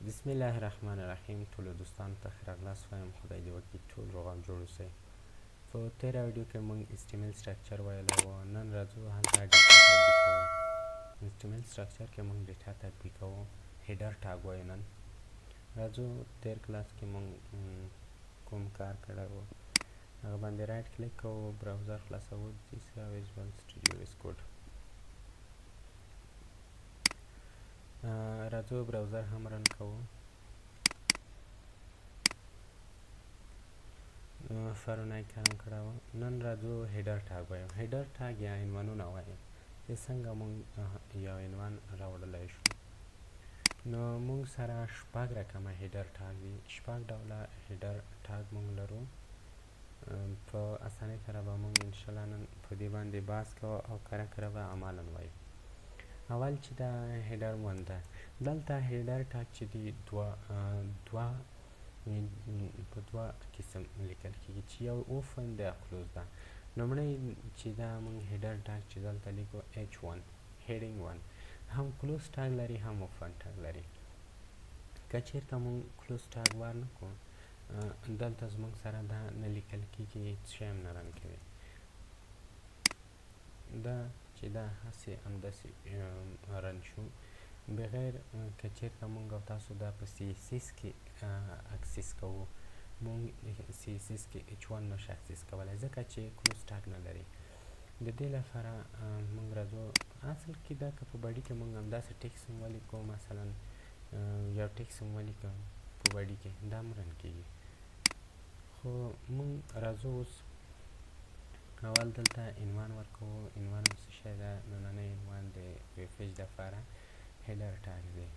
بسم الله الرحمن الرحیم. ټولو دوستانو ته ښه راغلاست وایم. خدای دې وکړي ټول روغ او جوړ اوسئ. په تېره ویډیو کې موږ HTML سټرکچر ویلی و. نن راځو هلته ډیټا تطبیق کوو. HTML سټرکچر کې موږ ډیټا تطبیق کوو. هیډر ټاګ وایو. نن راځو تېر کلاس کې موږ کوم کار کړی و هغه باندې رایټ کلیک کوو، براوزر خلاصوو، ویژوال سټوډیو ویس کوډ. راځو براوزر هم رن کوو. پرون یې کار کړی و. نن راځو هیډر ټاګ وایو. هیډر ټاګ یا عنوانونه وایي چې څنګه موږ یو عنوان راوړلی شو. نو موږ سره شپږ رقمه هیډر ټاګ دي. شپږ ډوله هیډر ټاګ موږ لرو. په اسانۍ سره به موږ انشاءالله نن په دې باندې بحث کوو او کره کره به عملاً وایو. اول چې دا هیډر ون ده، دلته هیډر ټاګ چې دي په دوه قسم لیکل کېږي چې یو اوپن دی او کلوز ده. لومړی چې دا موږ هیډر ټاګ چې دلته لیکو H1 هیډینګ ون هم کلوز ټاګ لري هم اوپن ټاګ لري. که چېرته موږ کلوز ټاګ وار نه کړو دلته زموږ سره دا نه لیکل کېږي، هېڅ شی هم نه رن کوي. دا چې دا هسې همداسې رن شو بغیر که چېرته موږ او تاسو دا په CSS کې اکسس کوو، موږ CSS کې H1 نشو اکسس کولی ځکه چې کلوز ټاګ نه لري. د دې لپاره موږ راځو اصل کې دا که په بډي کې موږ همداسې ټکس هم ولیکو، مثلا یو ټکس هم ولیکو په بډي کې، دا هم رن کېږي. خو موږ راځو اوس اول دلته عنوان ورکوو. عنوان هم څه شی ده؟ نننی عنوان د ویب پیج دپاره هیډر ټاګ دی.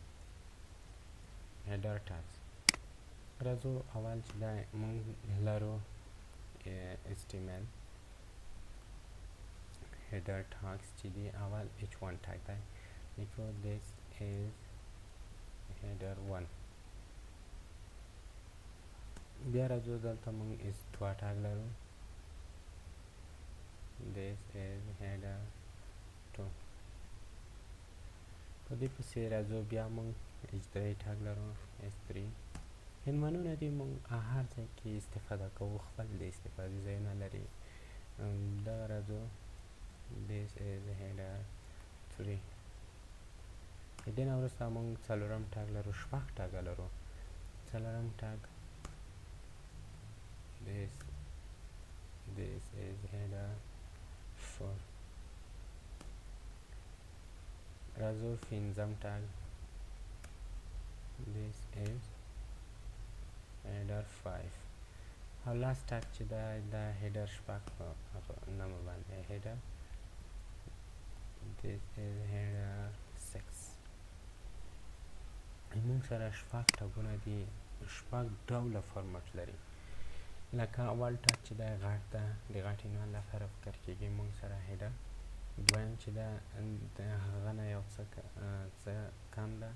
هیډر ټاګز راځو اول چې دا موږ لرو HTML هیډر ټاګز چې دی اول H1 ټاګ دی. لیکو this is header 1. بیا راځو دلته موږ H2 ټاګ لرو. this is header 2. په دې پسې راځو بیا موږ H3 ټاګ لرو. H3 عنوانونه دي موږ هر ځای کې استفاده کوو، خپل د استفادې ځایونه لري. دا راځو this is header 3. د دې نه وروسته موږ څلورم ټاګ لرو. شپږ ټاګه لرو. څلورم ټاګ this is header 4. راځو پنځم ټاګ this is header 5. او لاست ټاګ چې دا هیډر شپږ په نامه باندې هیډر this is header 6. موږ سره شپږ ټاګونه دي، شپږ ډوله فارمټ لري. لکه اول ټاګ چې دا غټ ده، د غټ عنوان لپاره فکر کېږي موږ سره هیډر. دویم چې دا د هغه نه یو څه کم ده.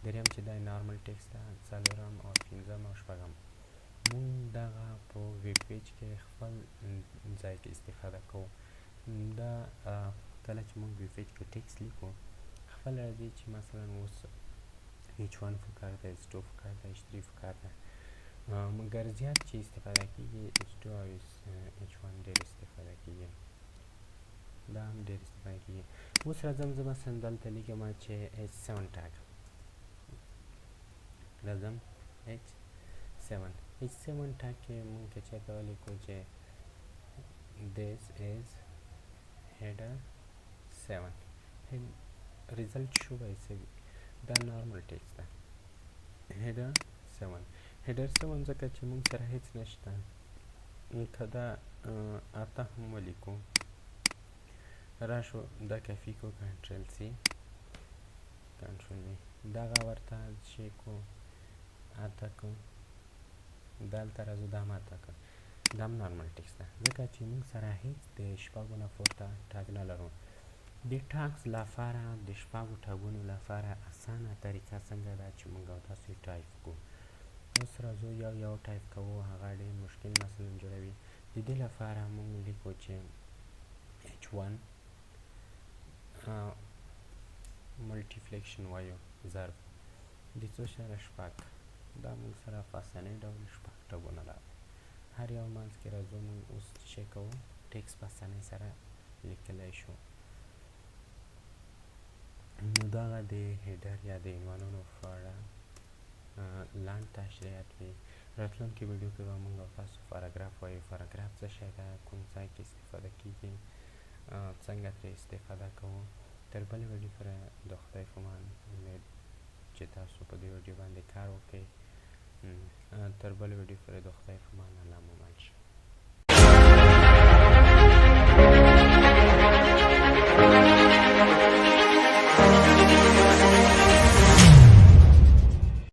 دریم چې دا نارمل ټکس ده. څلورم او پنځم او شپږم موږ دغه په ویب پیج کې خپل ځای کې استفاده کوو. دا کله چې موږ ویب پیج کې ټکس لیکو خپل راځي چې مثلا اوس H1 فکر ده، H2 فکر ده، H3 فکر ده، مګر زیات چې استفاده کېږي H2 او H1 ډېر استفاده کېږي. دا هم ډېر استفاده کېږي. اوس راځم زه مثلا دلته لیکم چې H7 ټاګ راځم H7 ټاګ کې موږ که چېرته ولیکو چې this is header 7 ریزلټ شو به یې څه وي؟ دا نارمل ټکس ده. header 7 ځکه چې موږ سره هیڅ نشته. که دا 8 هم ولیکو راشو دا کافي کو کنټرل C کنټرول V دغه ورته شی کو 8 کو دلته راځو دا هم 8 کو. دا هم نارمل ټکس ده ځکه چې موږ سره هیڅ د شپږو نه پورته ټاګ نه لرو. د ټاګز لپاره د شپږو ټاګونو لپاره اسانه طریقه څنګه ده چې موږ او تاسو ټایپ کړو. اوس راځو یو ټایپ کوو، هغه ډېر مشکل مثلا جوړوي. د دې لپاره موږ لیکو چې H1 ملټیپلیکیشن وایو ضرب د څو سره شپږ دا موږ سره په اسانۍ ډول شپږ ټبونه راغلي. هر یو منځ کې راځو موږ اوس څه کوو ټکس په اسانۍ سره لیکلی شو. نو دغه د هیډر یا د عنوانونو په اړه لاند تشریحات وي. راتلونکي ویډیو کې به موږ او تاسو پاراګراف وایو. پاراګراف څه شی ده، کوم ځای کې استفاده کیږي، څنګه ترې استفاده کوو. تر بلې ویډیو پورې د خدای په امان، امید چې تاسو په دې ویډیو باندې کار وکړئ. تر بلې ویډیو پورې د خدای په امان، الله مو مل شه.